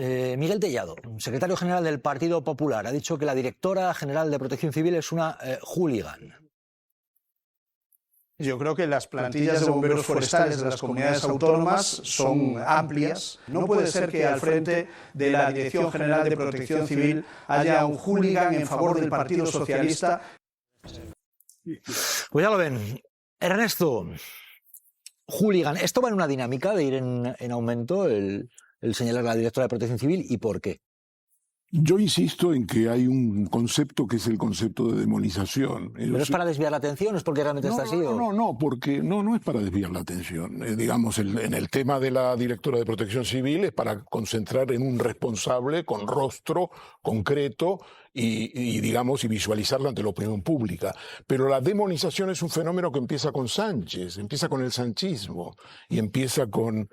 Miguel Tellado, secretario general del Partido Popular, ha dicho que la directora general de Protección Civil es una hooligan. Yo creo que las plantillas de bomberos forestales de las comunidades autónomas son amplias. No puede ser que al frente de la Dirección General de Protección Civil haya un hooligan en favor del Partido Socialista. Pues ya lo ven. Ernesto, hooligan, ¿esto va en una dinámica de ir en aumento el señalar a la directora de Protección Civil y por qué? Yo insisto en que hay un concepto que es el concepto de demonización. ¿Pero es para desviar la atención? ¿Es porque realmente está así? Porque no es para desviar la atención. Digamos, en el tema de la directora de Protección Civil es para concentrar en un responsable con rostro concreto y visualizarlo ante la opinión pública. Pero la demonización es un fenómeno que empieza con Sánchez, empieza con el sanchismo y empieza con...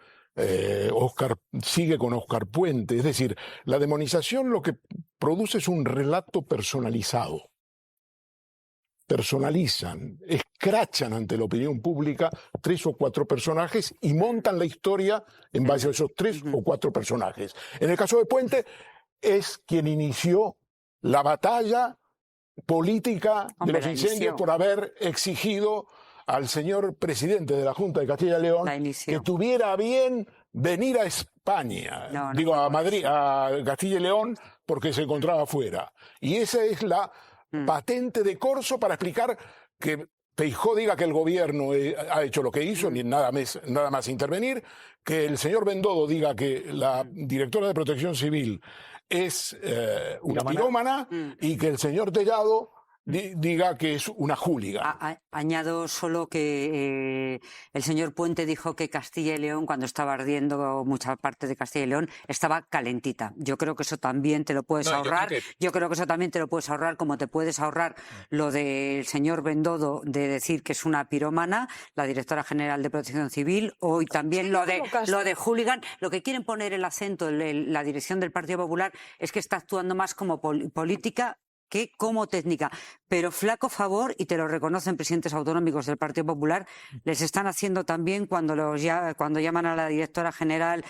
sigue con Óscar Puente. Es decir, la demonización lo que produce es un relato personalizado. Personalizan, escrachan ante la opinión pública 3 o 4 personajes y montan la historia en base a esos 3 o 4 personajes. En el caso de Puente, es quien inició la batalla política de los incendios por haber exigido al señor presidente de la Junta de Castilla y León que tuviera bien venir a España, a Madrid, a Castilla y León, porque se encontraba fuera. Y esa es la patente de corso para explicar que Feijóo diga que el gobierno ha hecho lo que hizo, ni nada más intervenir, que el señor Bendodo diga que la directora de Protección Civil es una pirómana y que el señor Tellado diga que es una hooligan. Añado solo que el señor Puente dijo que Castilla y León, cuando estaba ardiendo mucha parte de Castilla y León, estaba calentita. Yo creo que eso también te lo puedes ahorrar. Yo creo que eso también te lo puedes ahorrar, como te puedes ahorrar lo del señor Bendodo de decir que es una pirómana, la directora general de Protección Civil, o también lo de hooligan. Lo que quieren poner el acento en la dirección del Partido Popular es que está actuando más como política que como técnica, pero flaco favor, y te lo reconocen presidentes autonómicos del Partido Popular, les están haciendo también cuando llaman a la directora general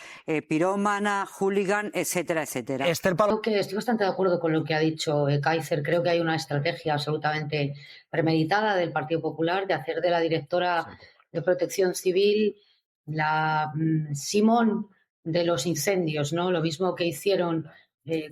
pirómana, hooligan, etcétera, etcétera. Creo que estoy bastante de acuerdo con lo que ha dicho Kaiser. Creo que hay una estrategia absolutamente premeditada del Partido Popular de hacer de la directora de Protección Civil la Simón de los incendios, ¿no? Lo mismo que hicieron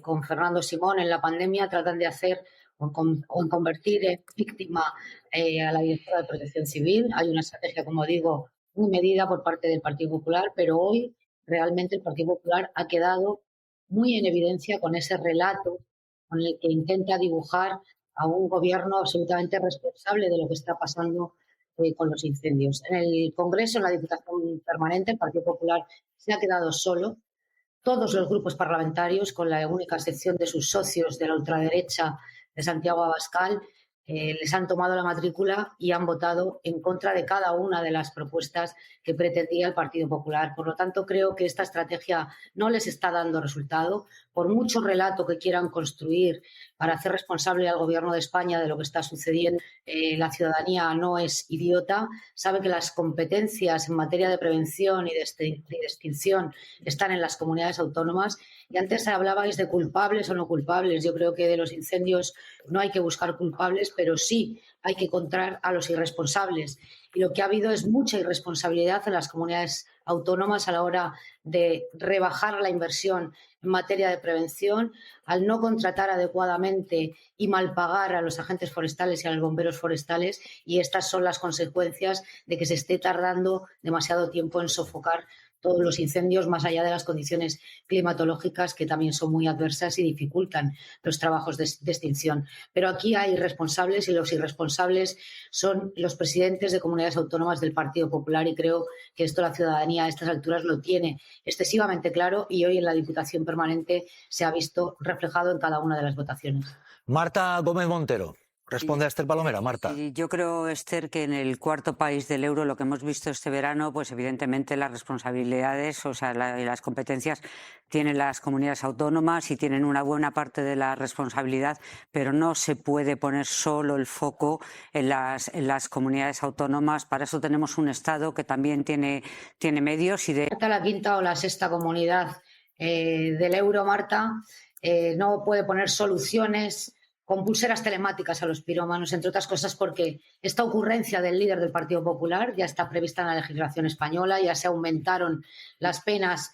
con Fernando Simón en la pandemia, tratan de hacer o convertir en víctima a la directora de Protección Civil. Hay una estrategia, como digo, muy medida por parte del Partido Popular, pero hoy realmente el Partido Popular ha quedado muy en evidencia con ese relato con el que intenta dibujar a un gobierno absolutamente responsable de lo que está pasando con los incendios. En el Congreso, en la Diputación Permanente, el Partido Popular se ha quedado solo. Todos los grupos parlamentarios, con la única excepción de sus socios de la ultraderecha de Santiago Abascal, les han tomado la matrícula y han votado en contra de cada una de las propuestas que pretendía el Partido Popular. Por lo tanto, creo que esta estrategia no les está dando resultado. Por mucho relato que quieran construir para hacer responsable al Gobierno de España de lo que está sucediendo, la ciudadanía no es idiota, sabe que las competencias en materia de prevención y de extinción están en las comunidades autónomas. Y antes hablabais de culpables o no culpables. Yo creo que de los incendios no hay que buscar culpables, pero sí hay que encontrar a los irresponsables. Y lo que ha habido es mucha irresponsabilidad en las comunidades autónomas a la hora de rebajar la inversión en materia de prevención, al no contratar adecuadamente y mal pagar a los agentes forestales y a los bomberos forestales, y estas son las consecuencias de que se esté tardando demasiado tiempo en sofocar todos los incendios, más allá de las condiciones climatológicas que también son muy adversas y dificultan los trabajos de extinción. Pero aquí hay responsables y los irresponsables son los presidentes de comunidades autónomas del Partido Popular, y creo que esto la ciudadanía a estas alturas lo tiene excesivamente claro, y hoy en la Diputación Permanente se ha visto reflejado en cada una de las votaciones. Marta Gómez Montero. Responde a Esther Palomera, Marta. Yo creo, Esther, que en el cuarto país del euro, lo que hemos visto este verano, pues evidentemente las responsabilidades, las competencias tienen las comunidades autónomas y tienen una buena parte de la responsabilidad, pero no se puede poner solo el foco en las comunidades autónomas. Para eso tenemos un Estado que también tiene medios y La quinta o la sexta comunidad del euro, Marta, no puede poner soluciones con pulseras telemáticas a los pirómanos, entre otras cosas porque esta ocurrencia del líder del Partido Popular ya está prevista en la legislación española, ya se aumentaron las penas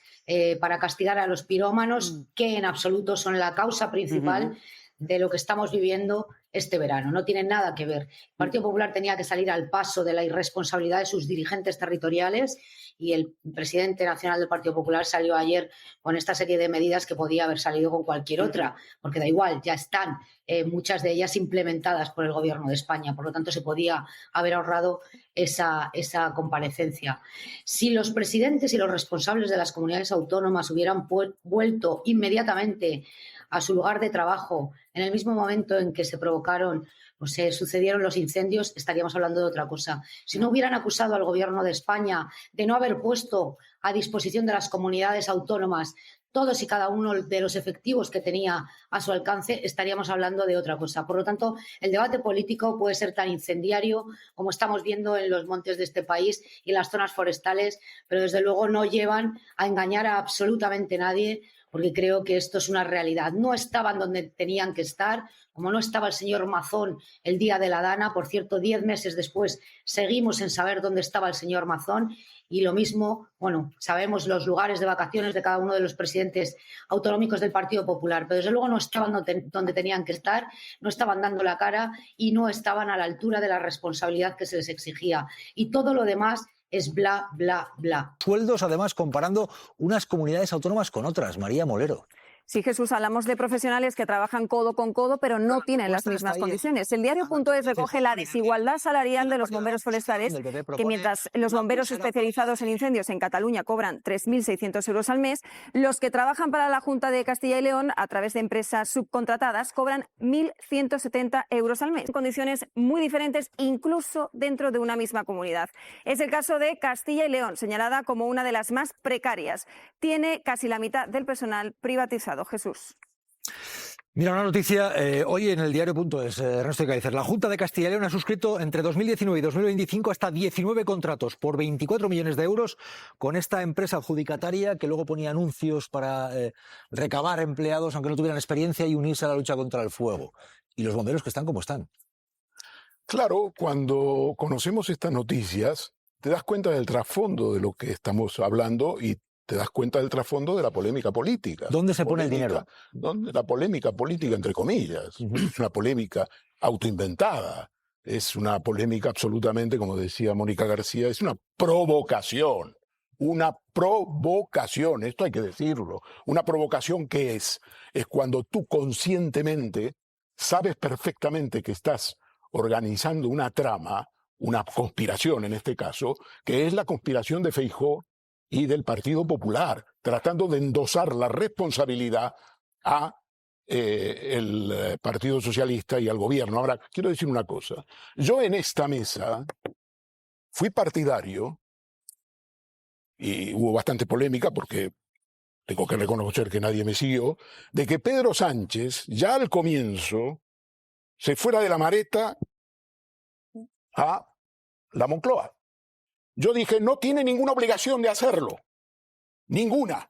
para castigar a los pirómanos, que en absoluto son la causa principal de lo que estamos viviendo este verano. No tienen nada que ver. El Partido Popular tenía que salir al paso de la irresponsabilidad de sus dirigentes territoriales y el presidente nacional del Partido Popular salió ayer con esta serie de medidas que podía haber salido con cualquier otra, porque da igual, ya están muchas de ellas implementadas por el Gobierno de España. Por lo tanto, se podía haber ahorrado esa comparecencia. Si los presidentes y los responsables de las comunidades autónomas hubieran vuelto inmediatamente a su lugar de trabajo en el mismo momento en que se provocaron o se sucedieron los incendios, estaríamos hablando de otra cosa. Si no hubieran acusado al Gobierno de España de no haber puesto a disposición de las comunidades autónomas todos y cada uno de los efectivos que tenía a su alcance, estaríamos hablando de otra cosa. Por lo tanto, el debate político puede ser tan incendiario como estamos viendo en los montes de este país y en las zonas forestales, pero desde luego no llevan a engañar a absolutamente nadie, porque creo que esto es una realidad. No estaban donde tenían que estar, como no estaba el señor Mazón el día de la Dana. Por cierto, 10 meses después seguimos sin saber dónde estaba el señor Mazón. Y lo mismo, bueno, sabemos los lugares de vacaciones de cada uno de los presidentes autonómicos del Partido Popular, pero desde luego no estaban donde tenían que estar, no estaban dando la cara y no estaban a la altura de la responsabilidad que se les exigía. Y todo lo demás es bla, bla, bla. Sueldos, además, comparando unas comunidades autónomas con otras. María Molero. Sí, Jesús, hablamos de profesionales que trabajan codo con codo, pero no tienen las mismas condiciones. El diario.es recoge la desigualdad salarial de los bomberos forestales, que mientras los bomberos especializados en incendios en Cataluña cobran 3.600 euros al mes, los que trabajan para la Junta de Castilla y León a través de empresas subcontratadas cobran 1.170 euros al mes. En condiciones muy diferentes, incluso dentro de una misma comunidad. Es el caso de Castilla y León, señalada como una de las más precarias. Tiene casi la mitad del personal privatizado. Jesús. Mira, una noticia hoy en el diario.es, Ernesto Ekaizer. La Junta de Castilla y León ha suscrito entre 2019 y 2025 hasta 19 contratos por 24 millones de euros con esta empresa adjudicataria que luego ponía anuncios para recabar empleados aunque no tuvieran experiencia y unirse a la lucha contra el fuego. Y los bomberos que están como están. Claro, cuando conocemos estas noticias, te das cuenta del trasfondo de lo que estamos hablando y te das cuenta del trasfondo de la polémica política. ¿Dónde se pone el dinero? La polémica política, entre comillas. Es una polémica autoinventada. Es una polémica absolutamente, como decía Mónica García, es una provocación. Una provocación, esto hay que decirlo. Una provocación, ¿qué es? Es cuando tú conscientemente sabes perfectamente que estás organizando una trama, una conspiración en este caso, que es la conspiración de Feijóo y del Partido Popular, tratando de endosar la responsabilidad a el Partido Socialista y al gobierno. Ahora, quiero decir una cosa. Yo en esta mesa fui partidario, y hubo bastante polémica porque tengo que reconocer que nadie me siguió, de que Pedro Sánchez, ya al comienzo, se fuera de la Mareta a la Moncloa. Yo dije, no tiene ninguna obligación de hacerlo, ninguna,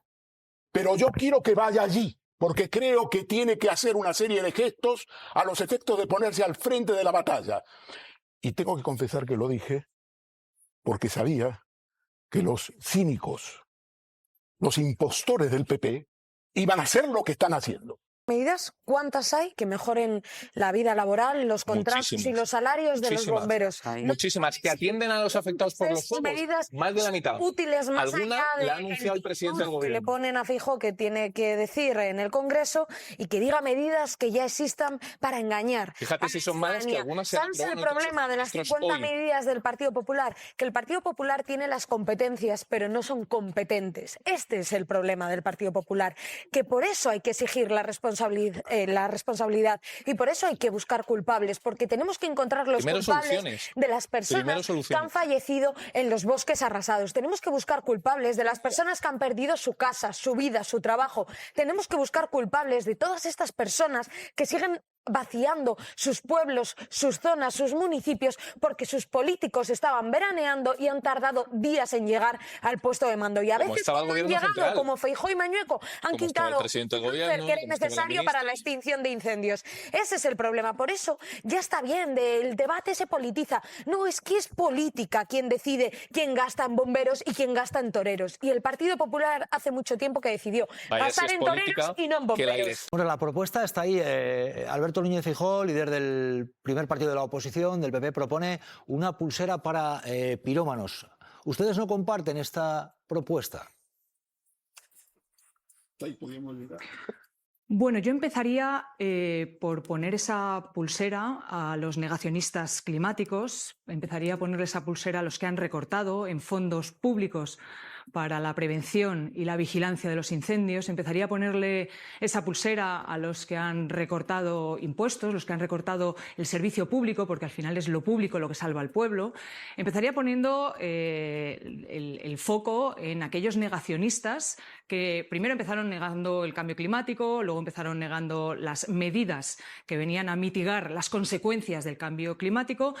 pero yo quiero que vaya allí, porque creo que tiene que hacer una serie de gestos a los efectos de ponerse al frente de la batalla. Y tengo que confesar que lo dije porque sabía que los cínicos, los impostores del PP, iban a hacer lo que están haciendo. ¿Medidas cuántas hay que mejoren la vida laboral, los contratos y los salarios de los bomberos? Muchísimas, que atienden a los afectados por los fuegos. Medidas más de la mitad. Útiles más Alguna allá de la ha anunciado el presidente del gobierno. Que le ponen a Feijóo que tiene que decir en el Congreso y que diga medidas que ya existan para engañar. Fíjate si son malas que algunas se han ¿Sabes el problema de las 50 medidas del Partido Popular? Que el Partido Popular tiene las competencias, pero no son competentes. Este es el problema del Partido Popular, que por eso hay que exigir la responsabilidad y por eso hay que buscar culpables, porque tenemos que encontrar los culpables de las personas que han fallecido en los bosques arrasados. Tenemos que buscar culpables de las personas que han perdido su casa, su vida, su trabajo. Tenemos que buscar culpables de todas estas personas que siguen vaciando sus pueblos, sus zonas, sus municipios, porque sus políticos estaban veraneando y han tardado días en llegar al puesto de mando. Y a veces cuando han llegado, como Feijóo y Mañueco, han quitado el cáncer que era necesario para la extinción de incendios. Ese es el problema. Por eso ya está bien, el debate se politiza. No, es que es política quien decide quién gasta en bomberos y quién gasta en toreros. Y el Partido Popular hace mucho tiempo que decidió gastar en toreros y no en bomberos. Bueno, la propuesta está ahí. Alberto Núñez Feijóo, líder del primer partido de la oposición, del PP, propone una pulsera para pirómanos. ¿Ustedes no comparten esta propuesta? Bueno, yo empezaría por poner esa pulsera a los negacionistas climáticos, empezaría a ponerle esa pulsera a los que han recortado en fondos públicos para la prevención y la vigilancia de los incendios, empezaría a ponerle esa pulsera a los que han recortado impuestos, los que han recortado el servicio público, porque al final es lo público lo que salva al pueblo, empezaría poniendo el foco en aquellos negacionistas que primero empezaron negando el cambio climático, luego empezaron negando las medidas que venían a mitigar las consecuencias del cambio climático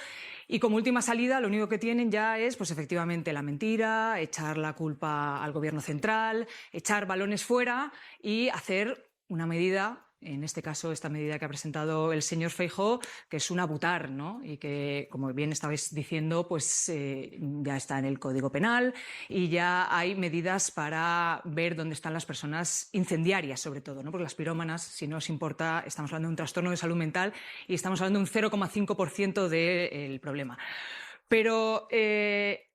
y como última salida lo único que tienen ya es pues efectivamente la mentira, echar la culpa al gobierno central, echar balones fuera y hacer una medida, en este caso esta medida que ha presentado el señor Feijóo, que es una butar, ¿no? Y que, como bien estabais diciendo, pues ya está en el Código Penal y ya hay medidas para ver dónde están las personas incendiarias, sobre todo, ¿no? Porque las pirómanas, si no os importa, estamos hablando de un trastorno de salud mental y estamos hablando de un 0,5% del problema. Pero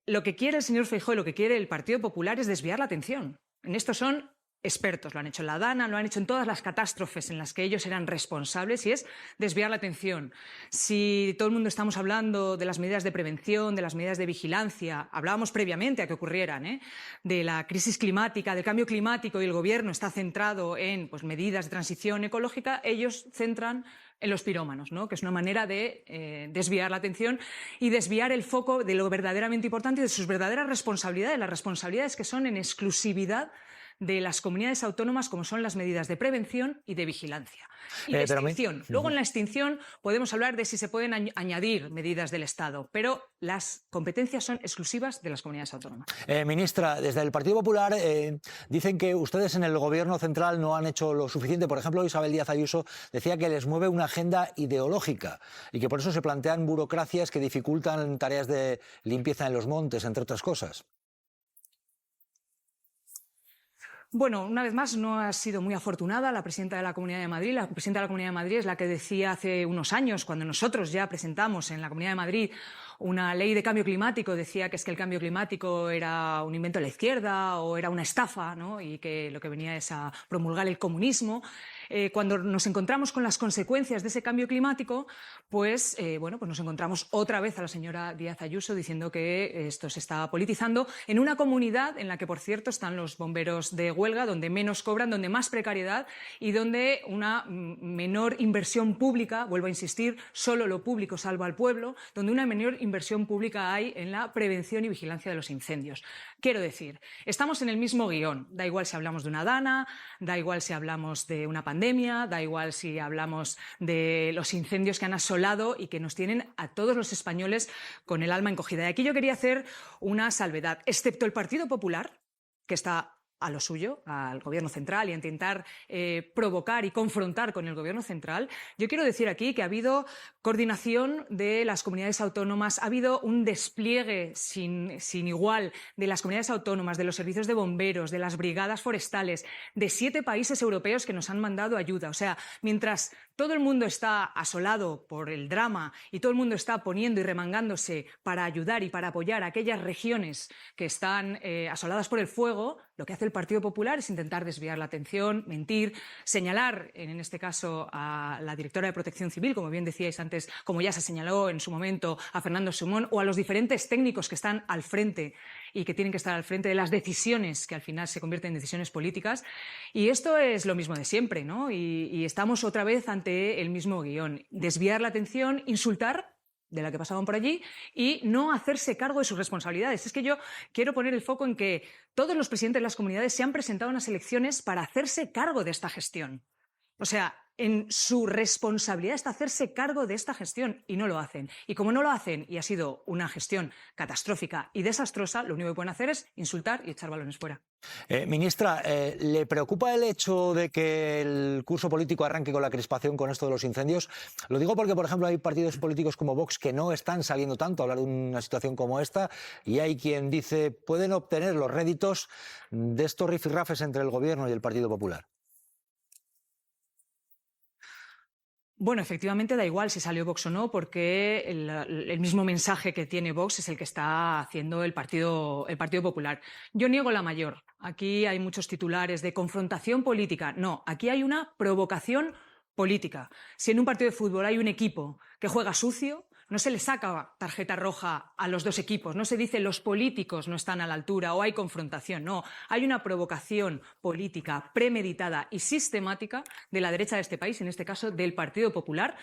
lo que quiere el señor Feijóo y lo que quiere el Partido Popular es desviar la atención. En esto son expertos, lo han hecho en la Dana, lo han hecho en todas las catástrofes en las que ellos eran responsables y es desviar la atención. Si todo el mundo estamos hablando de las medidas de prevención, de las medidas de vigilancia, hablábamos previamente a que ocurrieran, de la crisis climática, del cambio climático y el gobierno está centrado en pues, medidas de transición ecológica, ellos centran en los pirómanos, ¿no? Que es una manera de desviar la atención y desviar el foco de lo verdaderamente importante y de sus verdaderas responsabilidades, las responsabilidades que son en exclusividad de las comunidades autónomas, como son las medidas de prevención y de vigilancia. Y de extinción. Luego, en la extinción, podemos hablar de si se pueden añadir medidas del Estado, pero las competencias son exclusivas de las comunidades autónomas. Ministra, desde el Partido Popular dicen que ustedes en el Gobierno central no han hecho lo suficiente. Por ejemplo, Isabel Díaz Ayuso decía que les mueve una agenda ideológica y que por eso se plantean burocracias que dificultan tareas de limpieza en los montes, entre otras cosas. Bueno, una vez más, no ha sido muy afortunada la presidenta de la Comunidad de Madrid. La presidenta de la Comunidad de Madrid es la que decía hace unos años, cuando nosotros ya presentamos en la Comunidad de Madrid una ley de cambio climático, decía que es que el cambio climático era un invento de la izquierda o era una estafa, ¿no? Y que lo que venía es a promulgar el comunismo. Cuando nos encontramos con las consecuencias de ese cambio climático, pues nos encontramos otra vez a la señora Díaz Ayuso diciendo que esto se está politizando en una comunidad en la que, por cierto, están los bomberos de huelga, donde menos cobran, donde más precariedad y donde una menor inversión pública, vuelvo a insistir, solo lo público salva al pueblo, donde una menor inversión pública hay en la prevención y vigilancia de los incendios. Quiero decir, estamos en el mismo guión. Da igual si hablamos de una Dana, da igual si hablamos de una pandemia, da igual si hablamos de los incendios que han asolado y que nos tienen a todos los españoles con el alma encogida. Y aquí yo quería hacer una salvedad, excepto el Partido Popular, que está a lo suyo, al Gobierno central y a intentar provocar y confrontar con el Gobierno central. Yo quiero decir aquí que ha habido coordinación de las comunidades autónomas, ha habido un despliegue sin igual de las comunidades autónomas, de los servicios de bomberos, de las brigadas forestales, de 7 países europeos que nos han mandado ayuda. O sea, mientras todo el mundo está asolado por el drama y todo el mundo está poniendo y remangándose para ayudar y para apoyar a aquellas regiones que están asoladas por el fuego, lo que hace el Partido Popular es intentar desviar la atención, mentir, señalar, en este caso, a la directora de Protección Civil, como bien decíais antes, como ya se señaló en su momento a Fernando Simón, o a los diferentes técnicos que están al frente y que tienen que estar al frente de las decisiones que al final se convierten en decisiones políticas. Y esto es lo mismo de siempre, ¿no? Y estamos otra vez ante el mismo guión. Desviar la atención, insultar de la que pasaban por allí y no hacerse cargo de sus responsabilidades. Es que yo quiero poner el foco en que todos los presidentes de las comunidades se han presentado a unas elecciones para hacerse cargo de esta gestión. O sea, en su responsabilidad está hacerse cargo de esta gestión y no lo hacen. Y como no lo hacen y ha sido una gestión catastrófica y desastrosa, lo único que pueden hacer es insultar y echar balones fuera. Ministra, ¿le preocupa el hecho de que el curso político arranque con la crispación con esto de los incendios? Lo digo porque, por ejemplo, hay partidos políticos como Vox que no están saliendo tanto a hablar de una situación como esta y hay quien dice pueden obtener los réditos de estos rifirrafes entre el Gobierno y el Partido Popular. Bueno, efectivamente da igual si salió Vox o no, porque el mismo mensaje que tiene Vox es el que está haciendo el Partido Popular. Yo niego la mayor. Aquí hay muchos titulares de confrontación política. No, aquí hay una provocación política. Si en un partido de fútbol hay un equipo que juega sucio, no se le saca tarjeta roja a los dos equipos, no se dice los políticos no están a la altura o hay confrontación, no. Hay una provocación política premeditada y sistemática de la derecha de este país, en este caso del Partido Popular,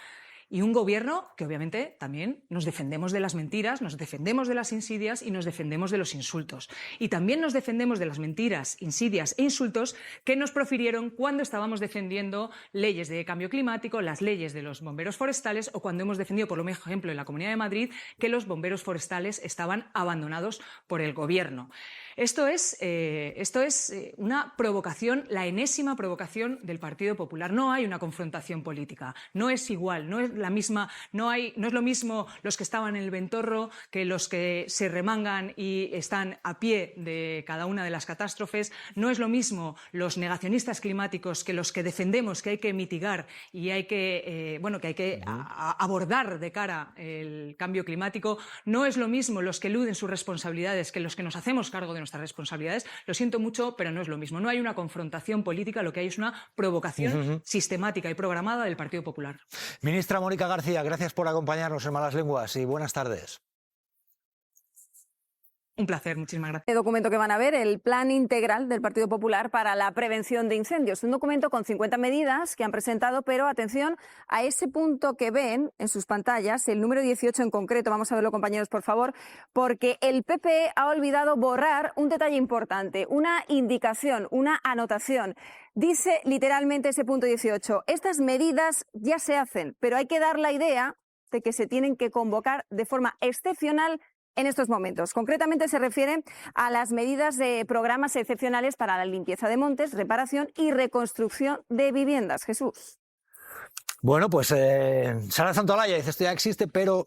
y un gobierno que obviamente también nos defendemos de las mentiras, nos defendemos de las insidias y nos defendemos de los insultos. Y también nos defendemos de las mentiras, insidias e insultos que nos profirieron cuando estábamos defendiendo leyes de cambio climático, las leyes de los bomberos forestales o cuando hemos defendido, por ejemplo, en la Comunidad de Madrid, que los bomberos forestales estaban abandonados por el gobierno. Esto es una provocación, la enésima provocación del Partido Popular. No hay una confrontación política, no es igual, no es la misma, no es lo mismo los que estaban en el ventorro que los que se remangan y están a pie de cada una de las catástrofes, no es lo mismo los negacionistas climáticos que los que defendemos que hay que mitigar y hay que, abordar de cara el cambio climático, no es lo mismo los que eluden sus responsabilidades que los que nos hacemos cargo de nuestras responsabilidades. Lo siento mucho, pero no es lo mismo. No hay una confrontación política, lo que hay es una provocación sistemática y programada del Partido Popular. Ministra Mónica García, gracias por acompañarnos en Malas Lenguas y buenas tardes. Un placer, muchísimas gracias. El documento que van a ver, el Plan Integral del Partido Popular para la Prevención de Incendios. Un documento con 50 medidas que han presentado, pero atención a ese punto que ven en sus pantallas, el número 18 en concreto. Vamos a verlo, compañeros, por favor, porque el PP ha olvidado borrar un detalle importante, una indicación, una anotación. Dice literalmente ese punto 18, estas medidas ya se hacen, pero hay que dar la idea de que se tienen que convocar de forma excepcional en estos momentos. Concretamente se refiere a las medidas de programas excepcionales para la limpieza de montes, reparación y reconstrucción de viviendas. Jesús. Bueno, pues Sara Santolaya dice esto ya existe, pero...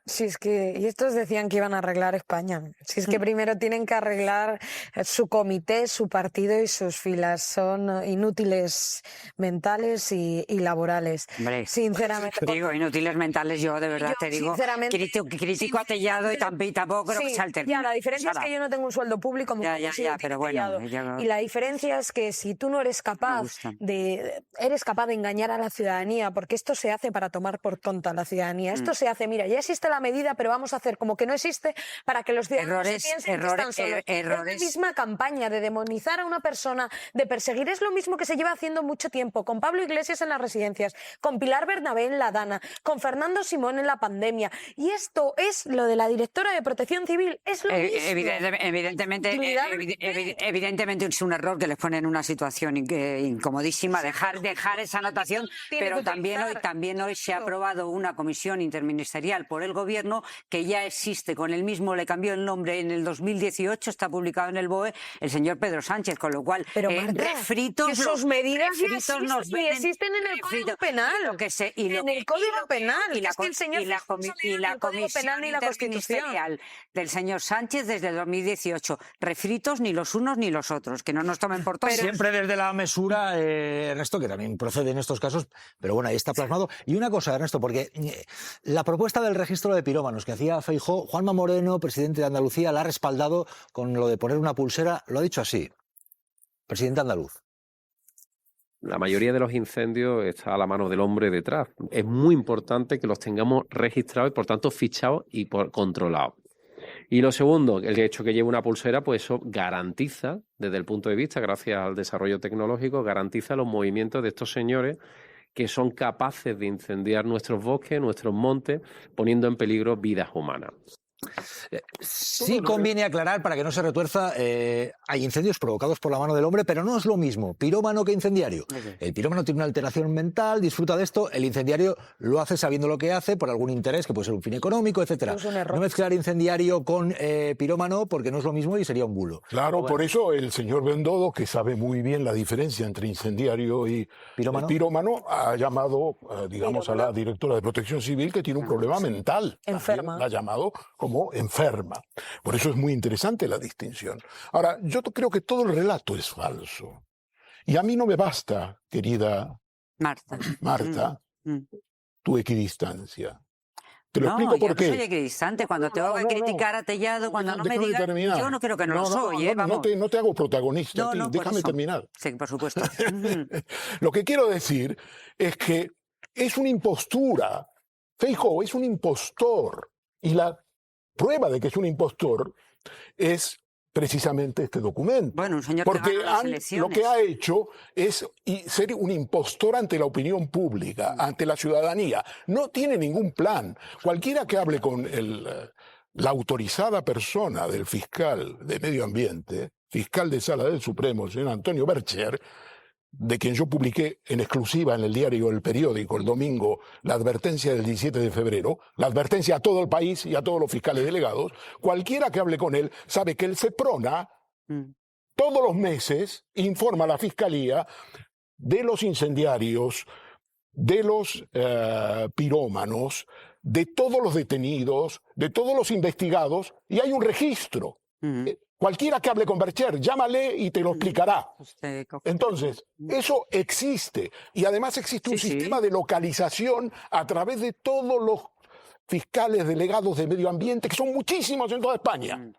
Si es que, y estos decían que iban a arreglar España. Si es que primero tienen que arreglar su comité, su partido y sus filas. Son inútiles mentales y laborales. Hombre, sinceramente. Digo, inútiles mentales, yo de verdad te digo. Critico a Tellado y tampoco creo que sea el término. Ya, la diferencia es que yo no tengo un sueldo público. Ya, pero bueno. Y la diferencia es que si tú no eres capaz de engañar a la ciudadanía, porque esto se hace para tomar por tonta a la ciudadanía. Esto se hace, mira, ya existe la medida, pero vamos a hacer como que no existe para que los ciudadanos piensen que están solos. Es la misma campaña de demonizar a una persona, de perseguir, es lo mismo que se lleva haciendo mucho tiempo, con Pablo Iglesias en las residencias, con Pilar Bernabé en la Dana, con Fernando Simón en la pandemia. Y esto es lo de la directora de Protección Civil, es lo mismo. Evidentemente es un error que les pone en una situación incomodísima, dejar esa anotación, pero también hoy se ha aprobado una comisión interministerial por el Gobierno que ya existe, con el mismo le cambió el nombre en el 2018, está publicado en el BOE el señor Pedro Sánchez, con lo cual refritos que sus medidas existen en el Código Penal. En el Código Penal. Y la comisión interministerial del señor Sánchez desde el 2018. Refritos ni los unos ni los otros, que no nos tomen por tontos. Siempre desde la mesura, Ernesto, que también procede en estos casos, pero bueno, ahí está plasmado. Y una cosa, Ernesto, porque la propuesta del registro de pirómanos que hacía Feijóo, Juanma Moreno, presidente de Andalucía, la ha respaldado con lo de poner una pulsera, lo ha dicho así, presidente andaluz. La mayoría de los incendios está a la mano del hombre detrás. Es muy importante que los tengamos registrados y, por tanto, fichados y controlados. Y lo segundo, el hecho que lleve una pulsera, pues eso garantiza, desde el punto de vista, gracias al desarrollo tecnológico, garantiza los movimientos de estos señores que son capaces de incendiar nuestros bosques, nuestros montes, poniendo en peligro vidas humanas. Sí conviene aclarar, para que no se retuerza, hay incendios provocados por la mano del hombre, pero no es lo mismo pirómano que incendiario. El pirómano tiene una alteración mental, disfruta de esto, el incendiario lo hace sabiendo lo que hace, por algún interés, que puede ser un fin económico, etcétera. No mezclar incendiario con pirómano, porque no es lo mismo y sería un bulo. Claro, por eso el señor Bendodo, que sabe muy bien la diferencia entre incendiario y pirómano, ha llamado, digamos, a la directora de Protección Civil, que tiene un problema mental. Enferma. La ha llamado como enferma. Por eso es muy interesante la distinción. Ahora, yo creo que todo el relato es falso. Y a mí no me basta, querida Marta, tu equidistancia. Te lo explico por qué. Yo no soy equidistante. Cuando tengo que criticar a Tellado, cuando no me digan... Yo no creo que no lo soy, vamos. No te hago protagonista, déjame terminar. Sí, por supuesto. Lo que quiero decir es que es una impostura. Feijóo es un impostor. Y la prueba de que es un impostor es precisamente este documento. Bueno, un señor porque que gana las elecciones. Lo que ha hecho es ser un impostor ante la opinión pública, ante la ciudadanía. No tiene ningún plan. Cualquiera que hable con la autorizada persona del fiscal de Medio Ambiente, fiscal de Sala del Supremo, el señor Antonio Bercher, de quien yo publiqué en exclusiva en el diario El Periódico el domingo la advertencia del 17 de febrero, la advertencia a todo el país y a todos los fiscales delegados, cualquiera que hable con él sabe que el CEPRONA todos los meses informa a la Fiscalía de los incendiarios, de los pirómanos, de todos los detenidos, de todos los investigados, y hay un registro. Cualquiera que hable con Bercher, llámale y te lo explicará. Entonces, eso existe. Y además existe un sistema de localización a través de todos los fiscales delegados de medio ambiente, que son muchísimos en toda España.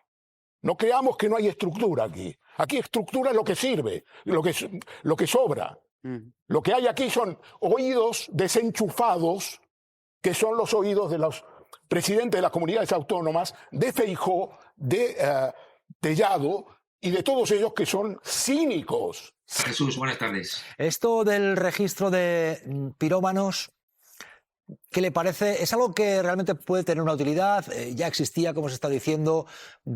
No creamos que no hay estructura aquí. Aquí estructura es lo que sirve, lo que sobra. Lo que hay aquí son oídos desenchufados, que son los oídos de los presidentes de las comunidades autónomas, de Feijóo, de Tellado y de todos ellos que son cínicos. Jesús, buenas tardes. Esto del registro de pirómanos, ¿qué le parece? ¿Es algo que realmente puede tener una utilidad? Ya existía, como se está diciendo,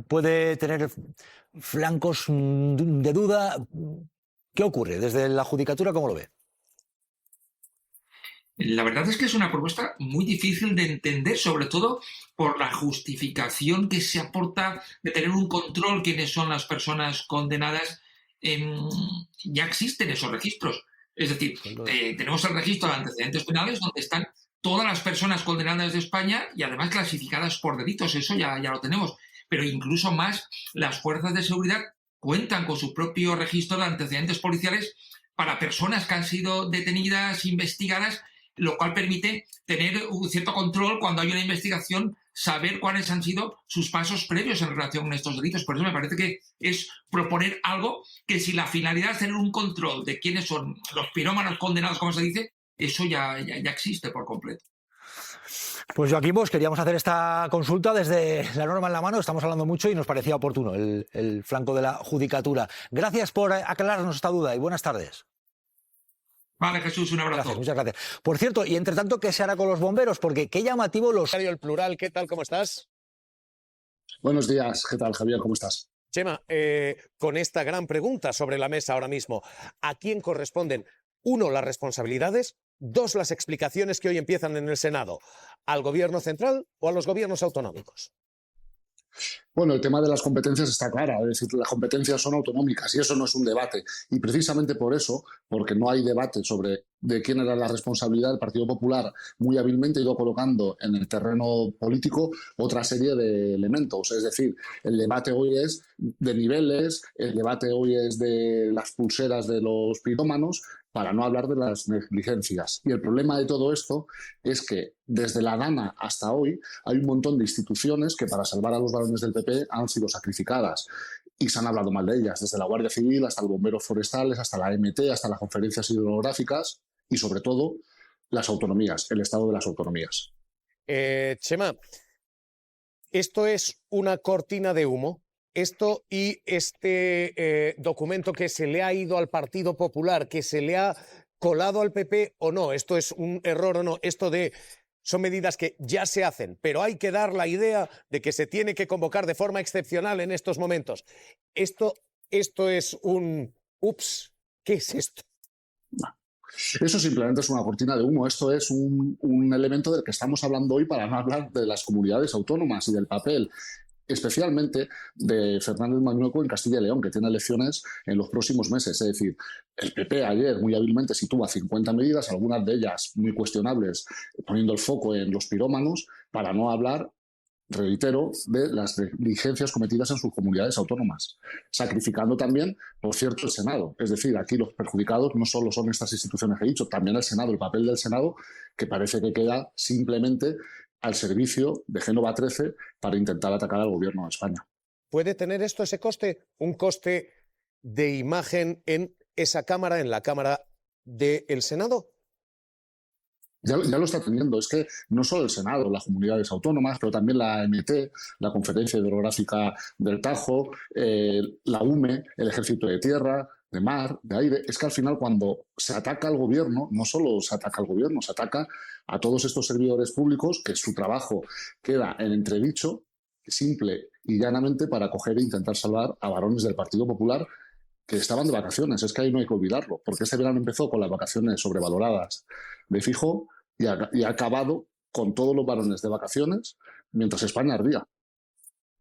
puede tener flancos de duda. ¿Qué ocurre? Desde la Judicatura, ¿cómo lo ve? La verdad es que es una propuesta muy difícil de entender, sobre todo por la justificación que se aporta de tener un control quiénes son las personas condenadas. Ya existen esos registros. Es decir, tenemos el registro de antecedentes penales donde están todas las personas condenadas de España y además clasificadas por delitos. Eso ya lo tenemos. Pero incluso más, las fuerzas de seguridad cuentan con su propio registro de antecedentes policiales para personas que han sido detenidas, investigadas, lo cual permite tener un cierto control cuando hay una investigación, saber cuáles han sido sus pasos previos en relación con estos delitos. Por eso me parece que es proponer algo que, si la finalidad es tener un control de quiénes son los pirómanos condenados, como se dice, eso ya existe por completo. Pues Joaquín, queríamos hacer esta consulta desde la norma en la mano. Estamos hablando mucho y nos parecía oportuno el flanco de la Judicatura. Gracias por aclararnos esta duda y buenas tardes. Vale, Jesús, un abrazo. Gracias, muchas gracias. Por cierto, y entre tanto, ¿qué se hará con los bomberos? Porque qué llamativo los... El Plural, ¿qué tal? ¿Cómo estás? Buenos días, ¿qué tal, Javier? ¿Cómo estás? Chema, con esta gran pregunta sobre la mesa ahora mismo, ¿a quién corresponden, 1, las responsabilidades, 2, las explicaciones que hoy empiezan en el Senado? ¿Al Gobierno central o a los gobiernos autonómicos? Bueno, el tema de las competencias está claro, es decir, las competencias son autonómicas y eso no es un debate. Y precisamente por eso, porque no hay debate sobre de quién era la responsabilidad, el Partido Popular muy hábilmente ha ido colocando en el terreno político otra serie de elementos. Es decir, el debate hoy es de niveles, el debate hoy es de las pulseras de los pirómanos, para no hablar de las negligencias. Y el problema de todo esto es que desde la Dana hasta hoy hay un montón de instituciones que para salvar a los varones del PP han sido sacrificadas y se han hablado mal de ellas, desde la Guardia Civil hasta los bomberos forestales, hasta la MT, hasta las conferencias hidrográficas y sobre todo las autonomías, el estado de las autonomías. Chema, ¿esto es una cortina de humo? Esto y este documento que se le ha ido al Partido Popular, que se le ha colado al PP o no, esto es un error o no, esto de son medidas que ya se hacen, pero hay que dar la idea de que se tiene que convocar de forma excepcional en estos momentos. Esto es un... Ups, ¿qué es esto? Eso simplemente es una cortina de humo. Esto es un elemento del que estamos hablando hoy para no hablar de las comunidades autónomas y del papel, especialmente de Fernández Mañueco en Castilla y León, que tiene elecciones en los próximos meses. Es decir, el PP ayer muy hábilmente sitúa 50 medidas, algunas de ellas muy cuestionables, poniendo el foco en los pirómanos, para no hablar, reitero, de las negligencias cometidas en sus comunidades autónomas, sacrificando también, por cierto, el Senado. Es decir, aquí los perjudicados no solo son estas instituciones que he dicho, también el Senado, el papel del Senado, que parece que queda simplemente al servicio de Génova 13 para intentar atacar al gobierno de España. ¿Puede tener esto ese coste? Un coste de imagen en esa Cámara, en la Cámara del Senado. Ya lo está teniendo. Es que no solo el Senado, las comunidades autónomas, pero también la AMT, la Conferencia Hidrográfica del Tajo, la UME, el Ejército de Tierra, de Mar, de Aire. Es que al final, cuando se ataca al gobierno, no solo se ataca al gobierno, se ataca a todos estos servidores públicos que su trabajo queda en entredicho, simple y llanamente, para coger e intentar salvar a varones del Partido Popular que estaban de vacaciones. Es que ahí no hay que olvidarlo, porque este verano empezó con las vacaciones sobrevaloradas de Feijóo y ha acabado con todos los varones de vacaciones mientras España ardía.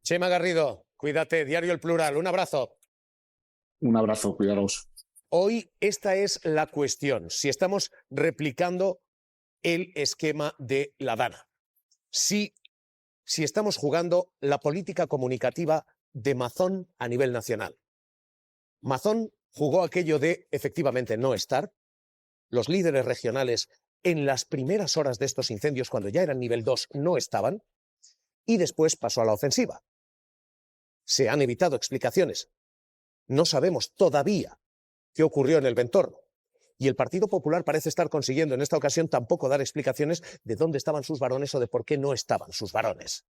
Chema Garrido, cuídate, Diario El Plural, un abrazo. Un abrazo, cuidaros. Hoy esta es la cuestión, si estamos replicando el esquema de la Dana. Si estamos jugando la política comunicativa de Mazón a nivel nacional. Mazón jugó aquello de, efectivamente, no estar. Los líderes regionales en las primeras horas de estos incendios, cuando ya eran nivel 2, no estaban. Y después pasó a la ofensiva. Se han evitado explicaciones. No sabemos todavía qué ocurrió en el Ventorno. Y el Partido Popular parece estar consiguiendo en esta ocasión tampoco dar explicaciones de dónde estaban sus varones o de por qué no estaban sus varones.